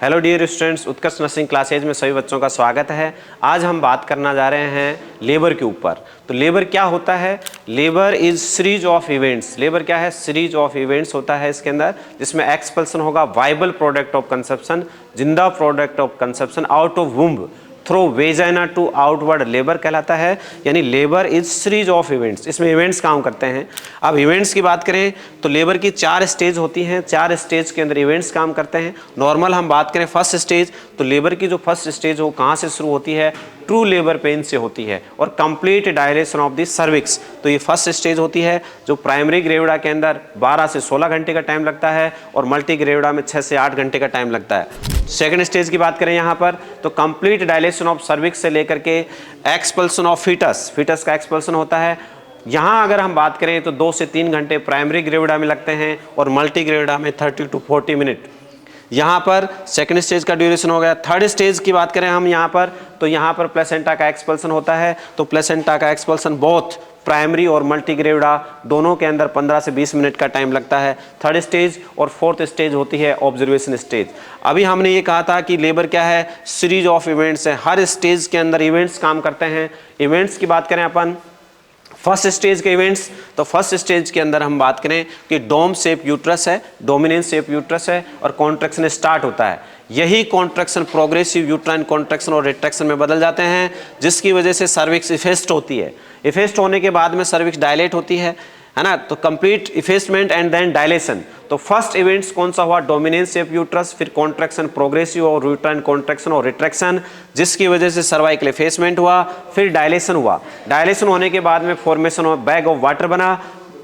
Hello dear students, उत्कर्ष nursing classes में सभी बच्चों का स्वागत है। आज हम बात करना जा रहे हैं लेबर के ऊपर। तो लेबर क्या होता है? Labour is series of events. Labour क्या है? सीरीज ऑफ इवेंट्स होता है इसके अंदर, जिसमें एक्सपल्सन होगा, वाइबल प्रोडक्ट ऑफ कंसेप्शन, जिंदा product of conception out of womb through vagina to outward labour कहलाता है। यानी labour is series of events. इसमें इवेंट्स काम करते हैं। अब इवेंट्स की बात करें तो लेबर की 4 स्टेज होती हैं। 4 स्टेज के अंदर इवेंट्स काम करते हैं। नॉर्मल हम बात करें फर्स्ट स्टेज, तो लेबर की जो फर्स्ट स्टेज हो कहाँ से शुरू होती है? ट्रू लेबर पेन से होती है और complete dilation of the cervix. तो ये फर्स्ट स्टेज होती है जो प्राइमरी ग्रेविडा के अंदर 12 से 16 घंटे का टाइम लगता है और मल्टी ग्रेविडा में 6 से 8 घंटे का टाइम लगता है। सेकेंड स्टेज की बात करें यहाँ पर तो कंप्लीट डायलेशन ऑफ सर्विक्स से लेकर के एक्सपल्सन ऑफ फीटस, फीटस का एक्सपल्सन होता है। यहाँ अगर हम बात करें तो 2 से 3 घंटे प्राइमरी ग्रेविडा में लगते हैं और मल्टी ग्रेविडा में 30 to 40 मिनट। यहाँ पर सेकंड स्टेज का ड्यूरेशन हो गया। थर्ड स्टेज की बात करें हम यहाँ पर तो यहाँ पर प्लेसेंटा का एक्सपल्सन होता है। तो प्लेसेंटा का एक्सपल्सन बोथ प्राइमरी और मल्टी ग्रेविडा दोनों के अंदर 15 से 20 मिनट का टाइम लगता है। थर्ड स्टेज और फोर्थ स्टेज होती है ऑब्जर्वेशन स्टेज। अभी हमने ये कहा था कि लेबर क्या है? सीरीज ऑफ इवेंट्स है। हर स्टेज के अंदर इवेंट्स काम करते हैं। इवेंट्स की बात करें अपन फर्स्ट स्टेज के इवेंट्स, तो फर्स्ट स्टेज के अंदर हम बात करें कि डोम शेप यूट्रस है, डोमिनेंस शेप यूट्रस है और कॉन्ट्रैक्शन स्टार्ट होता है। यही कॉन्ट्रैक्शन प्रोग्रेसिव यूट्राइन कॉन्ट्रैक्शन और रिट्रैक्शन में बदल जाते हैं, जिसकी वजह से सर्विक्स इफेस्ट होती है। इफेस्ट होने के बाद में सर्विक्स डायलेट होती है ना। तो कंप्लीट इफेस्टमेंट एंड देन डायलेशन। तो फर्स्ट इवेंट्स कौन सा हुआ? डोमिनेंस शेप यूट्रस, फिर कॉन्ट्रैक्शन प्रोग्रेसिव और यूट्राइन कॉन्ट्रैक्शन और रिट्रैक्शन, जिसकी वजह से सर्वाइकल इफेसमेंट हुआ, फिर डायलेशन हुआ। डायलेशन होने के बाद में formation of bag of water बना।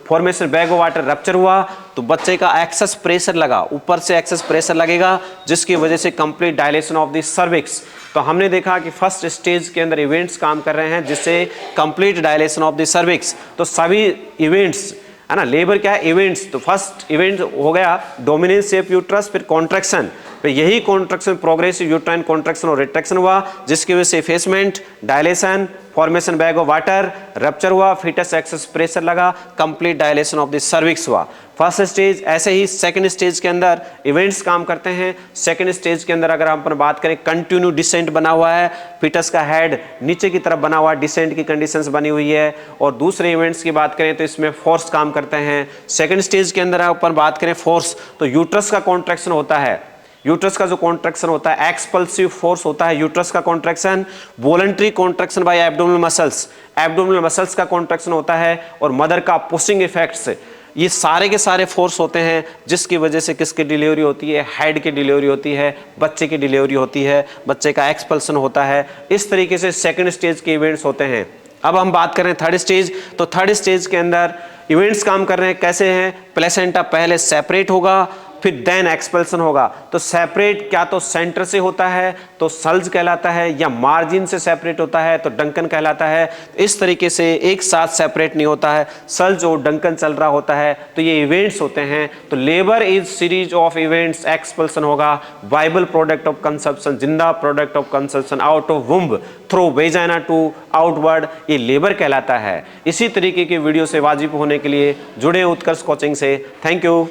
Formation bag of water rupture हुआ तो बच्चे का एक्सेस प्रेशर लगा, ऊपर से एक्सेस प्रेशर लगेगा, जिसकी वजह से complete dilation of the cervix. तो हमने देखा कि फर्स्ट स्टेज के अंदर इवेंट्स काम कर रहे हैं जिससे complete dilation of the cervix. तो सभी इवेंट्स है ना, लेबर क्या है? इवेंट्स। तो फर्स्ट इवेंट हो गया डोमिनेंस शेप यूट्रस, फिर कॉन्ट्रैक्शन, फिर यही कॉन्ट्रैक्शन प्रोग्रेसिव यूट्राइन कॉन्ट्रैक्शन और रिट्रैक्शन हुआ, जिसकी वजह से effacement, dilation, formation bag of water, rupture हुआ, फीटस एक्सेस प्रेशर लगा, complete dilation of the cervix हुआ। First stage. ऐसे ही सेकंड स्टेज के अंदर इवेंट्स काम करते हैं। सेकंड स्टेज के अंदर अगर हम पर बात करें कंटिन्यू डिसेंट बना हुआ है, फीटस का हेड नीचे की तरफ बना हुआ है, डिसेंट की कंडीशंस बनी हुई है। और दूसरे इवेंट्स की बात करें तो इसमें फोर्स काम करते हैं। सेकंड स्टेज के अंदर अपन बात करें फोर्स, तो यूट्रस का कॉन्ट्रैक्शन होता है। यूट्रस का जो कॉन्ट्रैक्शन होता है एक्सपल्सिव फोर्स होता है यूट्रस का contraction. Voluntary contraction by abdominal muscles, abdominal muscles का कॉन्ट्रैक्शन होता है। और मदर का पुशिंग इफेक्ट्स, ये सारे के सारे फोर्स होते हैं, जिसकी वजह से किसकी डिलीवरी होती है? हेड की डिलीवरी होती है, बच्चे की डिलीवरी होती है, बच्चे का एक्सपल्सन होता है। इस तरीके से सेकंड स्टेज के इवेंट्स होते हैं। अब हम बात करें थर्ड स्टेज, तो थर्ड स्टेज के अंदर इवेंट्स काम कर रहे हैं। कैसे हैं? प्लेसेंटा पहले सेपरेट होगा, फिर देन एक्सपल्सन होगा। तो सेपरेट क्या तो सेंटर से होता है तो सल्ज कहलाता है, या मार्जिन से सेपरेट होता है तो डंकन कहलाता है। इस तरीके से एक साथ सेपरेट नहीं होता है, सल्ज और डंकन चल रहा होता है। तो ये इवेंट्स होते हैं। तो labour is series of events. Expulsion होगा वाइबल प्रोडक्ट ऑफ कंसप्शन, जिंदा product of conception out of womb through vagina to outward, ये लेबर कहलाता है। इसी तरीके की वीडियो से वाजिब होने के लिए जुड़े उत्कर्ष कोचिंग से। Thank you.